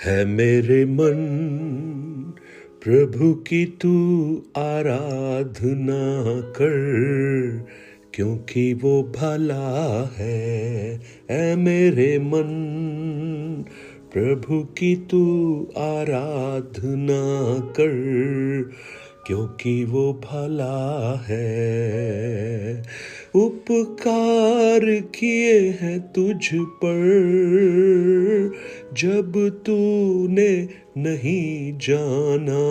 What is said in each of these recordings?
है मेरे मन प्रभु की तू आराधना कर, क्योंकि वो भला है मेरे मन प्रभु की तू आराधना कर, क्योंकि वो भला है। उपकार किए हैं तुझ पर जब तूने नहीं जाना,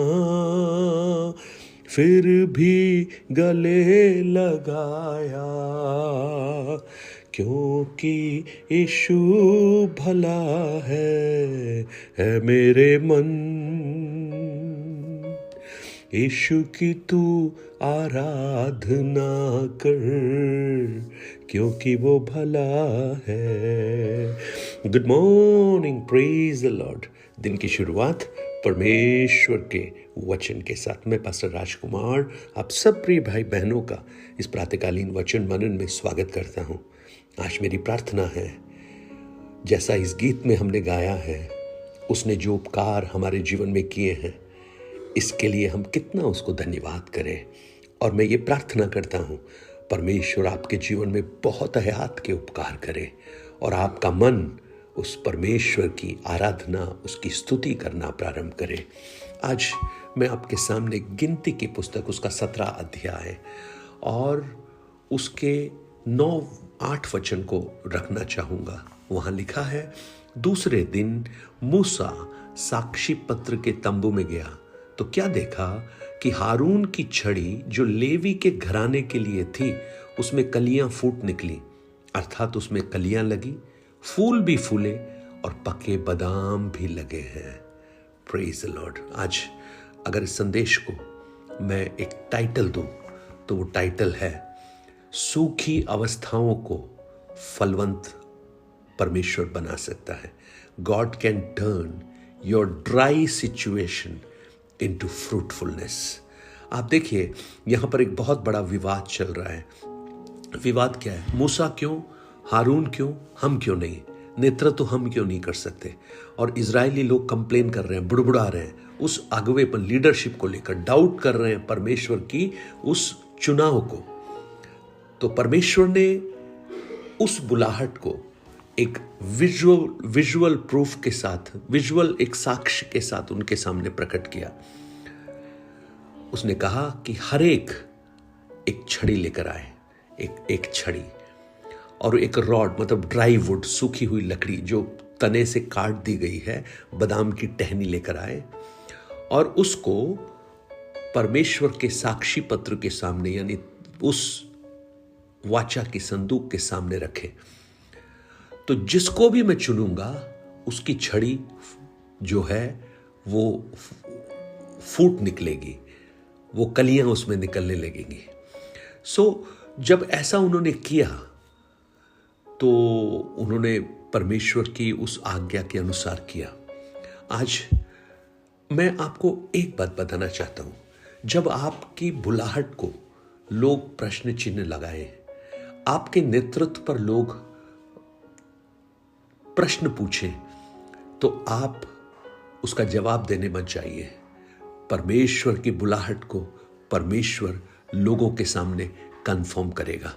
फिर भी गले लगाया, क्योंकि यीशु भला है मेरे मन यीशु की तू आराधना कर, क्योंकि वो भला है। Good morning, praise the Lord. दिन की शुरुआत परमेश्वर के वचन के साथ मैं पास्टर राजकुमार आप सब प्रिय भाई बहनों का इस प्रातःकालीन वचन मनन में स्वागत करता हूँ। आज मेरी प्रार्थना है, जैसा इस गीत में हमने गाया है, उसने जो उपकार हमारे जीवन में किए हैं, इसके लिए हम कितना उसको धन्यवाद करें। और मैं ये प्रार्थना करता हूँ, परमेश्वर आपके जीवन में बहुत हयात के उपकार करे और आपका मन उस परमेश्वर की आराधना, उसकी स्तुति करना प्रारंभ करे। आज मैं आपके सामने गिनती की पुस्तक, उसका 17 अध्याय और उसके 9-8 वचन को रखना चाहूँगा। वहाँ लिखा है, दूसरे दिन मूसा साक्षी पत्र के तंबू में गया तो क्या देखा कि हारून की छड़ी जो लेवी के घराने के लिए थी, उसमें कलियां फूट निकली, अर्थात उसमें कलियां लगी, फूल भी फूले और पके बादाम भी लगे हैं। Praise the Lord. आज अगर इस संदेश को मैं एक टाइटल दूं तो वो टाइटल है, सूखी अवस्थाओं को फलवंत परमेश्वर बना सकता है। God can turn your dry situation into fruitfulness. आप देखिए, यहां पर एक बहुत बड़ा विवाद चल रहा है। विवाद क्या है? मूसा क्यों, हारून क्यों, हम क्यों नहीं, नेतृत्व हम क्यों नहीं कर सकते? और इजरायली लोग कंप्लेन कर रहे हैं, बुड़बुड़ा रहे हैं, उस अगुवे पर, लीडरशिप को लेकर डाउट कर रहे हैं परमेश्वर की उस चुनाव को। तो परमेश्वर ने उस बुलाहट को एक विजुअल प्रूफ के साथ, विजुअल एक साक्ष्य के साथ उनके सामने प्रकट किया। उसने कहा कि हर एक छड़ी लेकर आए, एक छड़ी और एक रॉड, मतलब ड्राई वुड, सूखी हुई लकड़ी जो तने से काट दी गई है, बादाम की टहनी लेकर आए और उसको परमेश्वर के साक्षी पत्र के सामने, यानी उस वाचा की संदूक के सामने रखे। तो जिसको भी मैं चुनूंगा उसकी छड़ी जो है वो फूट निकलेगी, वो कलियां उसमें निकलने लगेंगी। जब ऐसा उन्होंने किया तो उन्होंने परमेश्वर की उस आज्ञा के अनुसार किया। आज मैं आपको एक बात बताना चाहता हूं, जब आपकी बुलाहट को लोग प्रश्न चिन्ह लगाए, आपके नेतृत्व पर लोग प्रश्न पूछें, तो आप उसका जवाब देने मत जाइए। परमेश्वर की बुलाहट को परमेश्वर लोगों के सामने कंफर्म करेगा।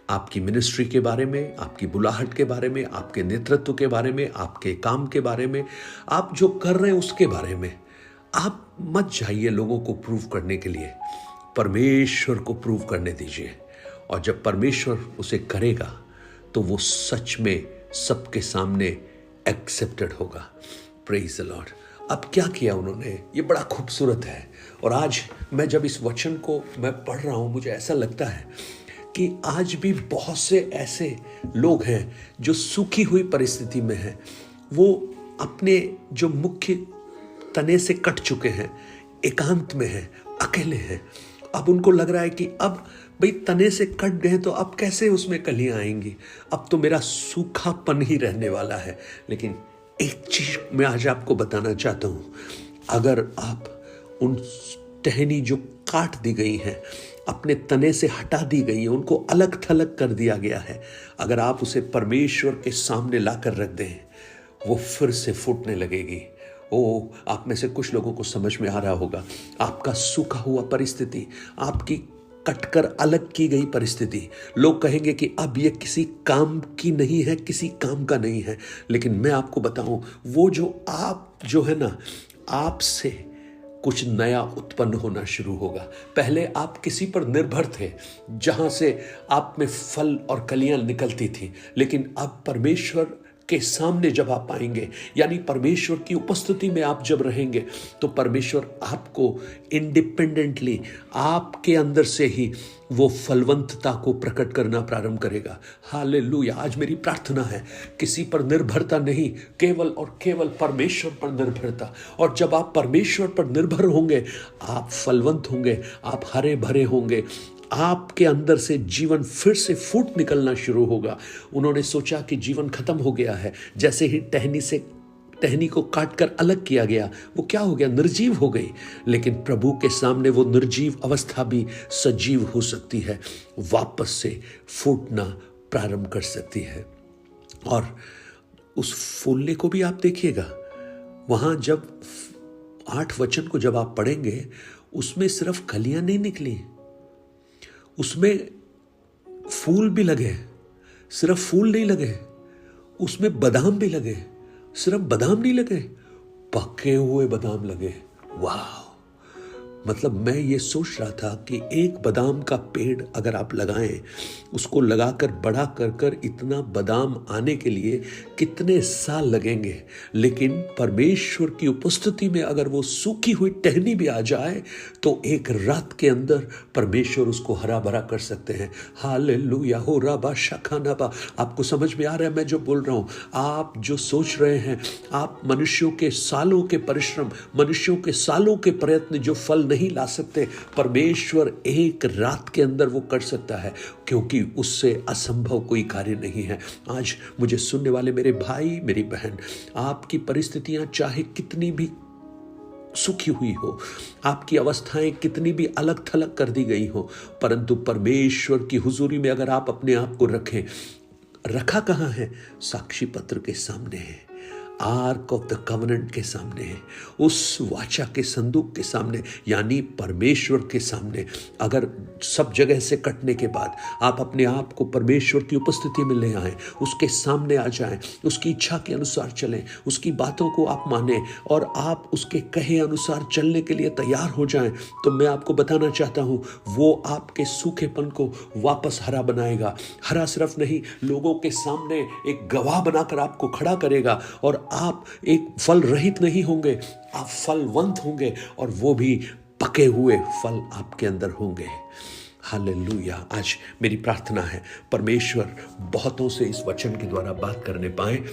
आपकी मिनिस्ट्री के बारे में, आपकी बुलाहट के बारे में, आपके नेतृत्व के बारे में, आपके काम के बारे में, आप जो कर रहे हैं उसके बारे में आप मत जाइए लोगों को प्रूव करने के लिए। परमेश्वर को प्रूव करने दीजिए, और जब परमेश्वर उसे करेगा तो वो सच में सबके सामने एक्सेप्टेड होगा। Praise the Lord. अब क्या किया उन्होंने, ये बड़ा खूबसूरत है। और आज मैं जब इस वचन को मैं पढ़ रहा हूं, मुझे ऐसा लगता है कि आज भी बहुत से ऐसे लोग हैं जो सूखी हुई परिस्थिति में हैं। वो अपने जो मुख्य तने से कट चुके हैं, एकांत में हैं, अकेले हैं। अब उनको लग रहा है कि अब भाई तने से कट गए तो अब कैसे उसमें कलियां आएंगी, अब तो मेरा सूखापन ही रहने वाला है। लेकिन एक चीज मैं आज आपको बताना चाहता हूं, अगर आप उन टहनी जो काट दी गई हैं, अपने तने से हटा दी गई हैं, उनको अलग थलग कर दिया गया है, अगर आप उसे परमेश्वर के सामने लाकर रख दें, वो फिर से फूटने लगेगी, ओ, आप में से कुछ लोगों को समझ में आ रहा होगा, आपका सूखा हुआ परिस्थिति, आपकी कटकर अलग की गई परिस्थिति, लोग कहेंगे कि अब ये किसी काम की नहीं है, किसी काम का नहीं है। लेकिन मैं आपको बताऊं, वो जो है ना, आपसे कुछ नया उत्पन्न होना शुरू होगा। पहले आप किसी पर निर्भर थे, जहां से आप में फल और कलियां निकलती थी, लेकिन अब परमेश्वर के सामने जब आप आएंगे, यानी परमेश्वर की उपस्थिति में आप जब रहेंगे, तो परमेश्वर आपको इंडिपेंडेंटली आपके अंदर से ही वो फलवंतता को प्रकट करना प्रारंभ करेगा। हालेलुया। आज मेरी प्रार्थना है, किसी पर निर्भरता नहीं, केवल और केवल परमेश्वर पर निर्भरता। और जब आप परमेश्वर पर निर्भर होंगे, आप फलवंत होंगे, आप हरे भरे होंगे, आपके अंदर से जीवन फिर से फूट निकलना शुरू होगा। उन्होंने सोचा कि जीवन खत्म हो गया है, जैसे ही टहनी को काटकर अलग किया गया, वो क्या हो गया, निर्जीव हो गई। लेकिन प्रभु के सामने वो निर्जीव अवस्था भी सजीव हो सकती है, वापस से फूटना प्रारंभ कर सकती है। और उस फूलने को भी आप देखिएगा, वहां जब 8 वचन को जब आप पढ़ेंगे, उसमें सिर्फ कलियां नहीं निकली, उसमें फूल भी लगे। सिर्फ फूल नहीं लगे, उसमें बादाम भी लगे। सिर्फ बादाम नहीं लगे, पके हुए बादाम लगे। वाह! मतलब मैं ये सोच रहा था कि एक बादाम का पेड़ अगर आप लगाएं, उसको लगाकर बड़ा कर इतना बादाम आने के लिए कितने साल लगेंगे। लेकिन परमेश्वर की उपस्थिति में अगर वो सूखी हुई टहनी भी आ जाए, तो एक रात के अंदर परमेश्वर उसको हरा भरा कर सकते हैं। हालेलुया। हो रबा शखानबा। आपको समझ में आ रहा है मैं जो बोल रहा हूं? आप जो सोच रहे हैं, आप मनुष्यों के सालों के परिश्रम, मनुष्यों के सालों के प्रयत्न जो फल नहीं ला सकते, परमेश्वर एक रात के अंदर वो कर सकता है, क्योंकि उससे असंभव कोई कार्य नहीं है। आज मुझे सुनने वाले मेरे भाई, मेरी बहन, आपकी परिस्थितियां चाहे कितनी भी सुखी हुई हो, आपकी अवस्थाएं कितनी भी अलग थलग कर दी गई हो, परंतु परमेश्वर की हुजूरी में अगर आप अपने आप को रखें, रखा कहां है? साक्षी पत्र के सामने है, आर्क ऑफ द कवनेंट के सामने है, उस वाचा के संदूक के सामने, यानी परमेश्वर के सामने। अगर सब जगह से कटने के बाद आप अपने आप को परमेश्वर की उपस्थिति में ले आए, उसके सामने आ जाएं, उसकी इच्छा के अनुसार चलें, उसकी बातों को आप माने और आप उसके कहे अनुसार चलने के लिए तैयार हो जाएं, तो मैं आपको बताना चाहता हूं, वो आपके सूखेपन को वापस हरा बनाएगा। हरा सिर्फ नहीं, लोगों के सामने एक गवाह बनाकर आपको खड़ा करेगा, और आप एक फल रहित नहीं होंगे, आप फलवंत होंगे, और वो भी पके हुए फल आपके अंदर होंगे। हालेलुया। आज मेरी प्रार्थना है परमेश्वर बहुतों से इस वचन के द्वारा बात करने पाए,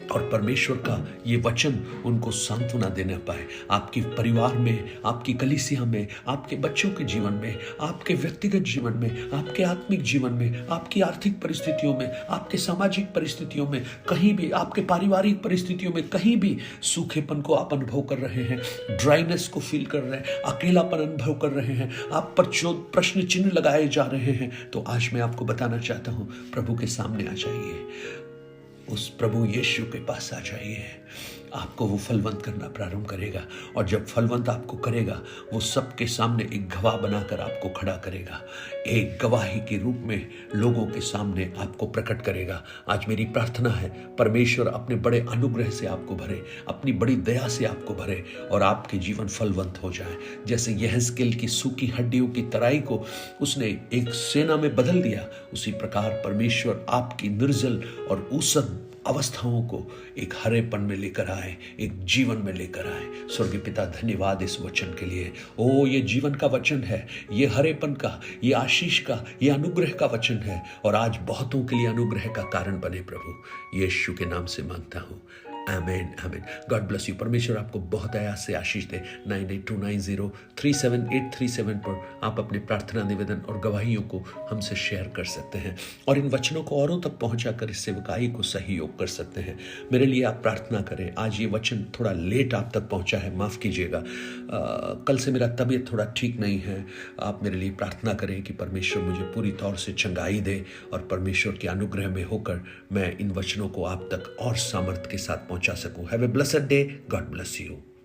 और परमेश्वर का ये वचन उनको सांत्वना देने पाए। आपके परिवार में, आपकी कलीसिया में, आपके बच्चों के जीवन में, आपके व्यक्तिगत जीवन में, आपके आत्मिक जीवन में, आपकी आर्थिक परिस्थितियों में, आपके सामाजिक परिस्थितियों में, कहीं भी आपके पारिवारिक परिस्थितियों में, कहीं भी सूखेपन को आप अनुभव कर रहे हैं, ड्राइनेस को फील कर रहे हैं, अकेलापन अनुभव कर रहे हैं, आप पर जो प्रश्न चिन्ह लगाए जा रहे हैं, तो आज मैं आपको बताना चाहता हूं, प्रभु के सामने आ जाइए, उस प्रभु यीशु के पास आ जाइए। आपको वो फलवंत करना प्रारंभ करेगा, और जब फलवंत आपको करेगा, वो सबके सामने एक गवाह बनाकर आपको खड़ा करेगा, एक गवाही के रूप में लोगों के सामने आपको प्रकट करेगा। आज मेरी प्रार्थना है परमेश्वर अपने बड़े अनुग्रह से आपको भरे, अपनी बड़ी दया से आपको भरे, और आपके जीवन फलवंत हो जाए। जैसे यहेजकेल की सूखी हड्डियों की तराई को उसने एक सेना में बदल दिया, उसी प्रकार परमेश्वर आपकी निर्जल और ऊसर अवस्थाओं को एक हरेपन में लेकर आए, एक जीवन में लेकर आए। स्वर्गीय पिता, धन्यवाद इस वचन के लिए। ओ, ये जीवन का वचन है, ये हरेपन का, ये आशीष का, ये अनुग्रह का वचन है, और आज बहुतों के लिए अनुग्रह का कारण बने। प्रभु यीशु के नाम से मांगता हूँ, आमीन आमीन। God bless you. परमेश्वर आपको बहुत आयास से आशीष दे। 9829037837 पर आप अपने प्रार्थना, निवेदन और गवाहियों को हमसे शेयर कर सकते हैं, और इन वचनों को औरों तक पहुंचाकर इस सेवकाई को सहयोग कर सकते हैं। मेरे लिए आप प्रार्थना करें। आज ये वचन थोड़ा लेट आप तक पहुंचा है, माफ़ कीजिएगा। कल से मेरा तबीयत थोड़ा ठीक नहीं है। आप मेरे लिए प्रार्थना करें कि परमेश्वर मुझे पूरी तौर से चंगाई दे, और परमेश्वर के अनुग्रह में होकर मैं इन वचनों को आप तक और सामर्थ्य के साथ पहुंचा सकूं। Have a blessed day, God bless you.